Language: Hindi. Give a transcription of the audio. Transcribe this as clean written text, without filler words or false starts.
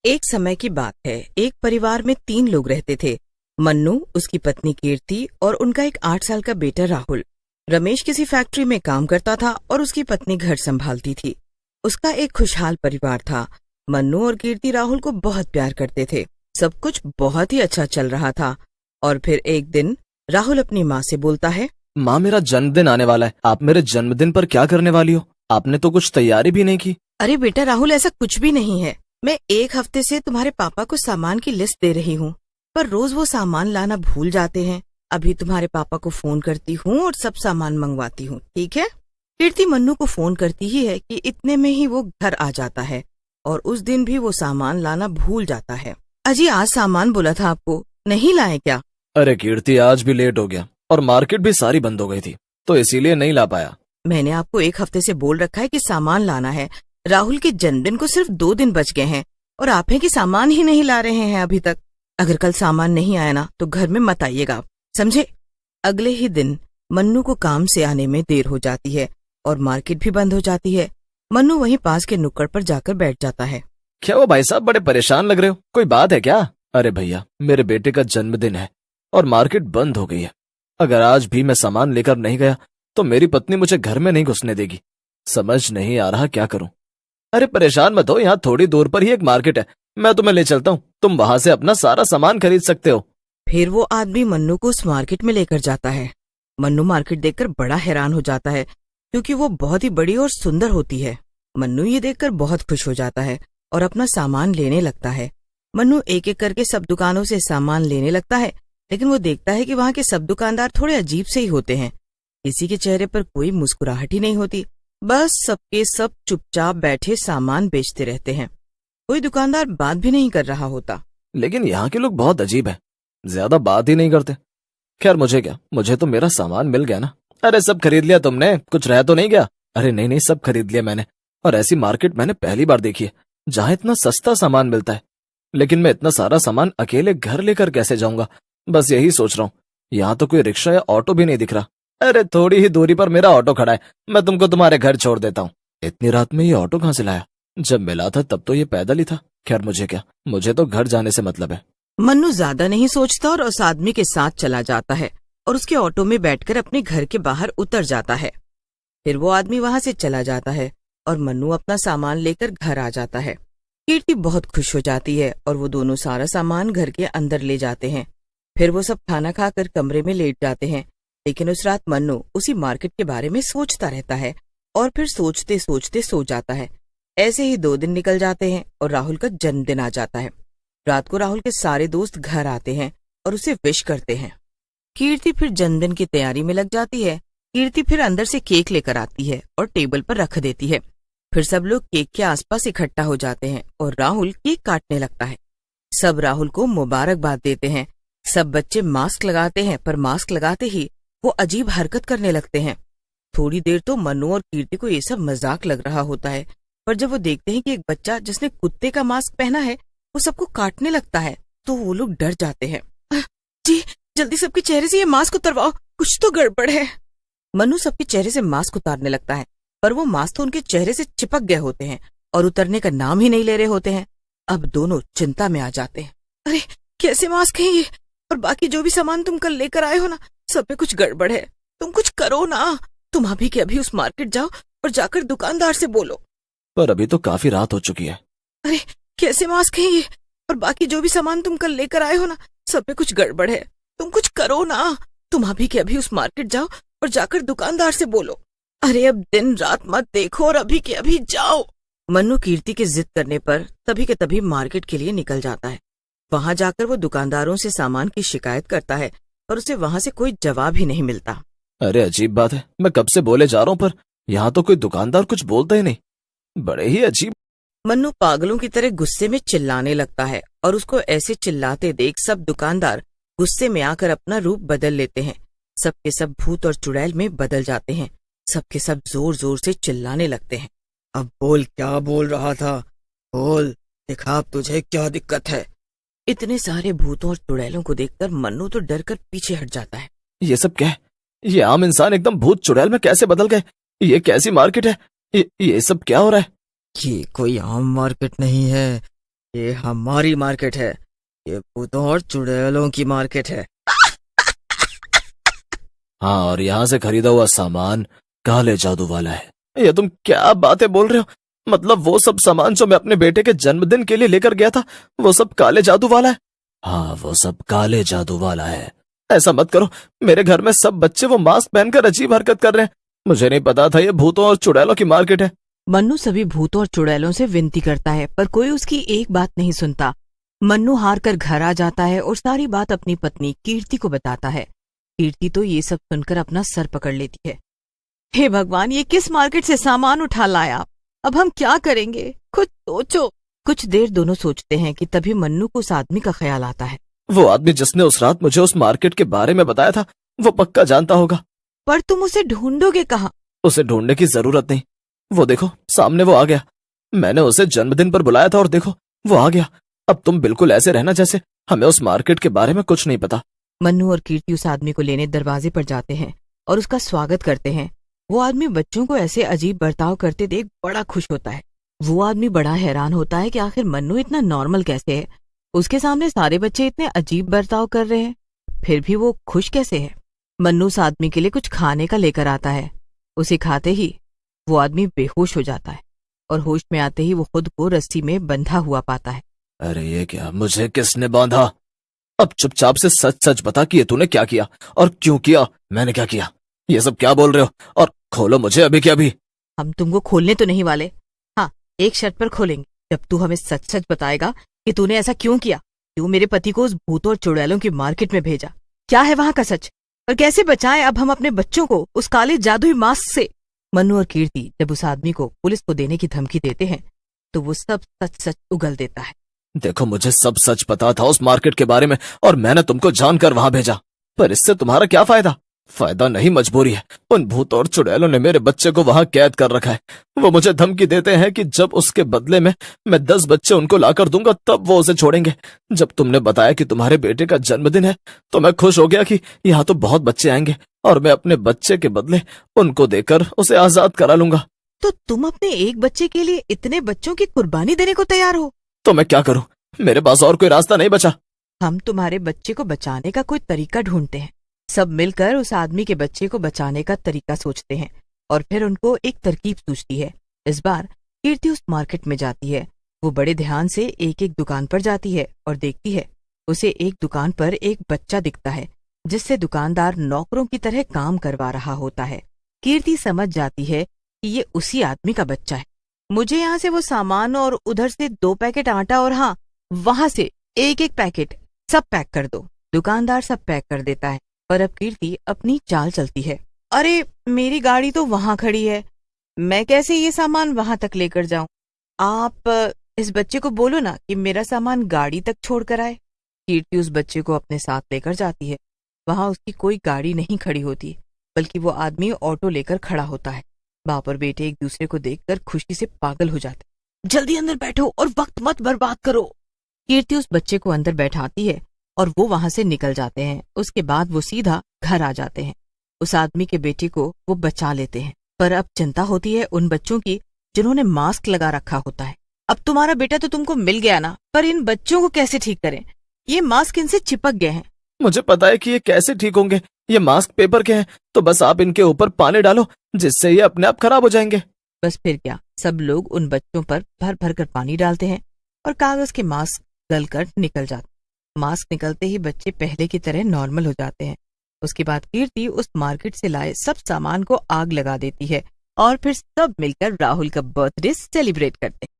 एक समय की बात है। एक परिवार में 3 लोग रहते थे। मन्नू, उसकी पत्नी कीर्ति और उनका एक 8 साल का बेटा राहुल। रमेश किसी फैक्ट्री में काम करता था और उसकी पत्नी घर संभालती थी। उसका एक खुशहाल परिवार था। मन्नू और कीर्ति राहुल को बहुत प्यार करते थे। सब कुछ बहुत ही अच्छा चल रहा था। और फिर एक दिन राहुल अपनी माँ से बोलता है, माँ, मेरा जन्मदिन आने वाला है। आप मेरे जन्मदिन पर क्या करने वाली हो? आपने तो कुछ तैयारी भी नहीं की। अरे बेटा राहुल, ऐसा कुछ भी नहीं है। मैं 1 हफ्ते से तुम्हारे पापा को सामान की लिस्ट दे रही हूँ, पर रोज वो सामान लाना भूल जाते हैं। अभी तुम्हारे पापा को फोन करती हूँ और सब सामान मंगवाती हूँ, ठीक है? कीर्ति मन्नू को फोन करती ही है कि इतने में ही वो घर आ जाता है और उस दिन भी वो सामान लाना भूल जाता है। अजी, आज सामान बोला था आपको, नहीं लाए क्या? अरे कीर्ति, आज भी लेट हो गया और मार्केट भी सारी बंद हो गई थी, तो इसीलिए नहीं ला पाया। मैंने आपको 1 हफ्ते से बोल रखा है कि सामान लाना है। राहुल के जन्मदिन को सिर्फ 2 दिन बच गए हैं और आप हैं कि सामान ही नहीं ला रहे हैं अभी तक। अगर कल सामान नहीं आया ना तो घर में मत आइएगा, समझे? अगले ही दिन मन्नू को काम से आने में देर हो जाती है और मार्केट भी बंद हो जाती है। मन्नू वहीं पास के नुक्कड़ पर जाकर बैठ जाता है। क्या वो भाई साहब, बड़े परेशान लग रहे हो? कोई बात है क्या? अरे भैया, मेरे बेटे का जन्मदिन है और मार्केट बंद हो गई है। अगर आज भी मैं सामान लेकर नहीं गया तो मेरी पत्नी मुझे घर में नहीं घुसने देगी। समझ नहीं आ रहा क्या करूं। अरे परेशान मत हो, यहाँ थोड़ी दूर पर ही एक मार्केट है, मैं तुम्हें ले चलता हूँ। तुम वहां से अपना सारा सामान खरीद सकते हो। फिर वो आदमी मन्नू को उस मार्केट में लेकर जाता है। मन्नू मार्केट देखकर बड़ा हैरान हो जाता है क्योंकि वो बहुत ही बड़ी और सुंदर होती है। मन्नू ये देखकर बहुत खुश हो जाता है और अपना सामान लेने लगता है। मन्नू एक एक करके सब दुकानों से सामान लेने लगता है, लेकिन वो देखता है कि वहाँ के सब दुकानदार थोड़े अजीब से ही होते हैं। किसी के चेहरे पर कोई मुस्कुराहट ही नहीं होती, बस सबके सब चुपचाप बैठे सामान बेचते रहते हैं। कोई दुकानदार बात भी नहीं कर रहा होता। लेकिन यहाँ के लोग बहुत अजीब हैं, ज्यादा बात ही नहीं करते। खैर मुझे क्या, मुझे तो मेरा सामान मिल गया ना। अरे सब खरीद लिया तुमने? कुछ रह तो नहीं गया? अरे नहीं नहीं, सब खरीद लिया मैंने। और ऐसी मार्केट मैंने पहली बार देखी है जहाँ इतना सस्ता सामान मिलता है। लेकिन मैं इतना सारा सामान अकेले घर लेकर कैसे जाऊंगा, बस यही सोच रहा हूँ। यहाँ तो कोई रिक्शा या ऑटो भी नहीं दिख रहा। अरे थोड़ी ही दूरी पर मेरा ऑटो खड़ा है, मैं तुमको तुम्हारे घर छोड़ देता हूँ। इतनी रात में ये ऑटो कहाँ से लाया? जब मिला था तब तो ये पैदल ही था। खैर मुझे क्या, मुझे तो घर जाने से मतलब है। मन्नू ज्यादा नहीं सोचता और उस आदमी के साथ चला जाता है और उसके ऑटो में बैठकर अपने घर के बाहर उतर जाता है। फिर वो आदमी वहां से चला जाता है और मन्नू अपना सामान लेकर घर आ जाता है। कीर्ति बहुत खुश हो जाती है और वो दोनों सारा सामान घर के अंदर ले जाते हैं। फिर वो सब खाना खाकर कमरे में लेट जाते हैं। लेकिन उस रात मन्नू उसी मार्केट के बारे में सोचता रहता है और फिर सोचते सोचते सो जाता है। ऐसे ही 2 दिन निकल जाते हैं और राहुल का जन्मदिन आ जाता है। रात को राहुल के सारे दोस्त घर आते हैं और उसे विश करते हैं। कीर्ति फिर जन्मदिन की तैयारी में लग जाती है। कीर्ति फिर अंदर से केक लेकर आती है और टेबल पर रख देती है। फिर सब लोग केक के आसपास इकट्ठा हो जाते हैं और राहुल केक काटने लगता है। सब राहुल को मुबारकबाद देते हैं। सब बच्चे मास्क लगाते हैं, पर मास्क लगाते ही वो अजीब हरकत करने लगते हैं। थोड़ी देर तो मन्नू और कीर्ति को ये सब मजाक लग रहा होता है, पर जब वो देखते हैं कि एक बच्चा जिसने कुत्ते का मास्क पहना है वो सबको काटने लगता है तो वो लोग डर जाते हैं। जी, जल्दी सबके चेहरे से ये मास्क उतरवाओ, कुछ तो गड़बड़ है। मन्नू सबके चेहरे से मास्क उतारने लगता है, पर वो मास्क तो उनके चेहरे से चिपक गए होते हैं और उतरने का नाम ही नहीं ले रहे होते हैं। अब दोनों चिंता में आ जाते हैं। अरे कैसे मास्क है ये? और बाकी जो भी सामान तुम कल लेकर आए हो ना, सब में कुछ गड़बड़ है। तुम कुछ करो ना। तुम अभी के अभी उस मार्केट जाओ और जाकर दुकानदार से बोलो। पर अभी तो काफी रात हो चुकी है। अरे कैसे मास्क है ये? और बाकी जो भी सामान तुम कल लेकर आए हो ना, सब में कुछ गड़बड़ है। तुम कुछ करो ना। तुम अभी के अभी उस मार्केट जाओ और जाकर दुकानदार से बोलो। अरे अब दिन रात मत देखो और अभी के अभी जाओ। मन्नू कीर्ति के जिद करने पर तभी के तभी मार्केट के लिए निकल जाता है। वहां जाकर वो दुकानदारों से सामान की शिकायत करता है, पर उसे वहां से कोई जवाब ही नहीं मिलता। अरे अजीब बात है, मैं कब से बोले जा रहा हूँ, पर यहाँ तो कोई दुकानदार कुछ बोलता ही नहीं। बड़े ही अजीब। मन्नू पागलों की तरह गुस्से में चिल्लाने लगता है और उसको ऐसे चिल्लाते देख सब दुकानदार गुस्से में आकर अपना रूप बदल लेते हैं। सबके सब भूत और चुड़ैल में बदल जाते हैं। सबके सब जोर जोर से चिल्लाने लगते हैं। अब बोल, क्या बोल रहा था? बोल, दिखा अब तुझे क्या दिक्कत है। इतने सारे भूतों और चुड़ैलों को देखकर मन्नू तो डर कर पीछे हट जाता है। ये सब क्या है? ये आम इंसान एकदम भूत चुड़ैल में कैसे बदल गए? ये कैसी मार्केट है? ये सब क्या हो रहा है? ये कोई आम मार्केट नहीं है, ये हमारी मार्केट है, ये भूतों और चुड़ैलों की मार्केट है। हाँ, और यहाँ से खरीदा हुआ सामान काले जादू वाला है। ये तुम क्या बातें बोल रहे हो? मतलब वो सब सामान जो मैं अपने बेटे के जन्मदिन के लिए लेकर गया था, वो सब काले जादू वाला है? हाँ, वो सब काले जादू वाला है। ऐसा मत करो, मेरे घर में सब बच्चे वो मास्क पहनकर अजीब हरकत कर रहे हैं। मुझे नहीं पता था ये भूतों और चुड़ैलों की मार्केट है। मन्नू सभी भूतों और चुड़ैलों से विनती करता है, पर कोई उसकी एक बात नहीं सुनता। मन्नू हार कर घर आ जाता है और सारी बात अपनी पत्नी कीर्ति को बताता है। कीर्ति तो ये सब सुनकर अपना सर पकड़ लेती है। हे भगवान, ये किस मार्केट से सामान उठा लाया आप? अब हम क्या करेंगे? कुछ सोचो। कुछ देर दोनों सोचते हैं कि तभी मन्नू को उस आदमी का ख्याल आता है। वो आदमी जिसने उस रात मुझे उस मार्केट के बारे में बताया था, वो पक्का जानता होगा। पर तुम उसे ढूंढोगे कहाँ? उसे ढूंढने की जरूरत नहीं। वो देखो, सामने वो आ गया। मैंने उसे जन्मदिन पर बुलाया था और देखो, वो आ गया। अब तुम बिल्कुल ऐसे रहना जैसे हमें उस मार्केट के बारे में कुछ नहीं पता। मन्नू और कीर्ति उस आदमी को लेने दरवाजे पर जाते हैं और उसका स्वागत करते हैं। वो आदमी बच्चों को ऐसे अजीब बर्ताव करते देख बड़ा खुश होता है। वो आदमी बड़ा हैरान होता है कि आखिर मन्नू इतना नॉर्मल कैसे है। उसके सामने सारे बच्चे इतने अजीब बर्ताव कर रहे हैं, फिर भी वो खुश कैसे है। मन्नू उस आदमी के लिए कुछ खाने का लेकर आता है। उसे खाते ही वो आदमी बेहोश हो जाता है और होश में आते ही वो खुद को रस्सी में बंधा हुआ पाता है। अरे ये क्या, मुझे किसने बांधा? अब चुपचाप से सच सच बता कि ये तूने क्या किया और क्यों किया। मैंने क्या किया? ये सब क्या बोल रहे हो? और खोलो मुझे अभी के अभी। हम तुमको खोलने तो नहीं वाले। हाँ, एक शर्त पर खोलेंगे, जब तू हमें सच सच बताएगा कि तूने ऐसा क्यों किया, क्यों मेरे पति को उस भूतों और चुड़ैलों की मार्केट में भेजा। क्या है वहां का सच, और कैसे बचाएं अब हम अपने बच्चों को उस काले जादुई मास्क से। मन्नू और कीर्ति जब उस आदमी को पुलिस को देने की धमकी देते हैं तो वो सब सच सच उगल देता है। देखो, मुझे सब सच पता था उस मार्केट के बारे में और मैंने तुमको जानकर वहां भेजा, पर इससे तुम्हारा क्या फायदा? फायदा नहीं, मजबूरी है। उन भूतों और चुड़ैलों ने मेरे बच्चे को वहां कैद कर रखा है। वो मुझे धमकी देते हैं कि जब उसके बदले में मैं 10 बच्चे उनको लाकर दूंगा तब वो उसे छोड़ेंगे। जब तुमने बताया कि तुम्हारे बेटे का जन्मदिन है तो मैं खुश हो गया कि यहाँ तो बहुत बच्चे आएंगे और मैं अपने बच्चे के बदले उनको देकर उसे आजाद करा लूंगा। तो तुम अपने एक बच्चे के लिए इतने बच्चों की कुर्बानी देने को तैयार हो? तो मैं क्या करूं, मेरे पास और कोई रास्ता नहीं बचा। हम तुम्हारे बच्चे को बचाने का कोई तरीका ढूंढते हैं। सब मिलकर उस आदमी के बच्चे को बचाने का तरीका सोचते हैं और फिर उनको एक तरकीब सूझती है। इस बार कीर्ति उस मार्केट में जाती है। वो बड़े ध्यान से एक एक दुकान पर जाती है और देखती है। उसे एक दुकान पर एक बच्चा दिखता है जिससे दुकानदार नौकरों की तरह काम करवा रहा होता है। कीर्ति समझ जाती है कि ये उसी आदमी का बच्चा है। मुझे यहाँ से वो सामान और उधर से 2 पैकेट आटा और हाँ, वहां से एक एक पैकेट सब पैक कर दो। दुकानदार सब पैक कर देता है और अब कीर्ति अपनी चाल चलती है। अरे, मेरी गाड़ी तो वहां खड़ी है, मैं कैसे ये सामान वहां तक लेकर जाऊं? आप इस बच्चे को बोलो ना कि मेरा सामान गाड़ी तक छोड़ कर आए। कीर्ति उस बच्चे को अपने साथ लेकर जाती है। वहां उसकी कोई गाड़ी नहीं खड़ी होती, बल्कि वो आदमी ऑटो लेकर खड़ा होता है। बाप और बेटे एक दूसरे को देखकर खुशी से पागल हो जाते। जल्दी अंदर बैठो और वक्त मत बर्बाद करो। कीर्ति उस बच्चे को अंदर बैठाती है और वो वहां से निकल जाते हैं। उसके बाद वो सीधा घर आ जाते हैं। उस आदमी के बेटे को वो बचा लेते हैं, पर अब चिंता होती है उन बच्चों की जिन्होंने मास्क लगा रखा होता है। अब तुम्हारा बेटा तो तुमको मिल गया ना, पर इन बच्चों को कैसे ठीक करें? ये मास्क इनसे चिपक गए हैं। मुझे पता है कि ये कैसे ठीक होंगे। ये मास्क पेपर के हैं, तो बस आप इनके ऊपर पानी डालो जिससे ये अपने आप खराब हो जाएंगे। बस फिर क्या, सब लोग उन बच्चों पर भर भर कर पानी डालते हैं और कागज के मास्क गलकर निकल जाते। मास्क निकलते ही बच्चे पहले की तरह नॉर्मल हो जाते हैं। उसके बाद कीर्ति उस मार्केट से लाए सब सामान को आग लगा देती है और फिर सब मिलकर राहुल का बर्थडे सेलिब्रेट करते हैं।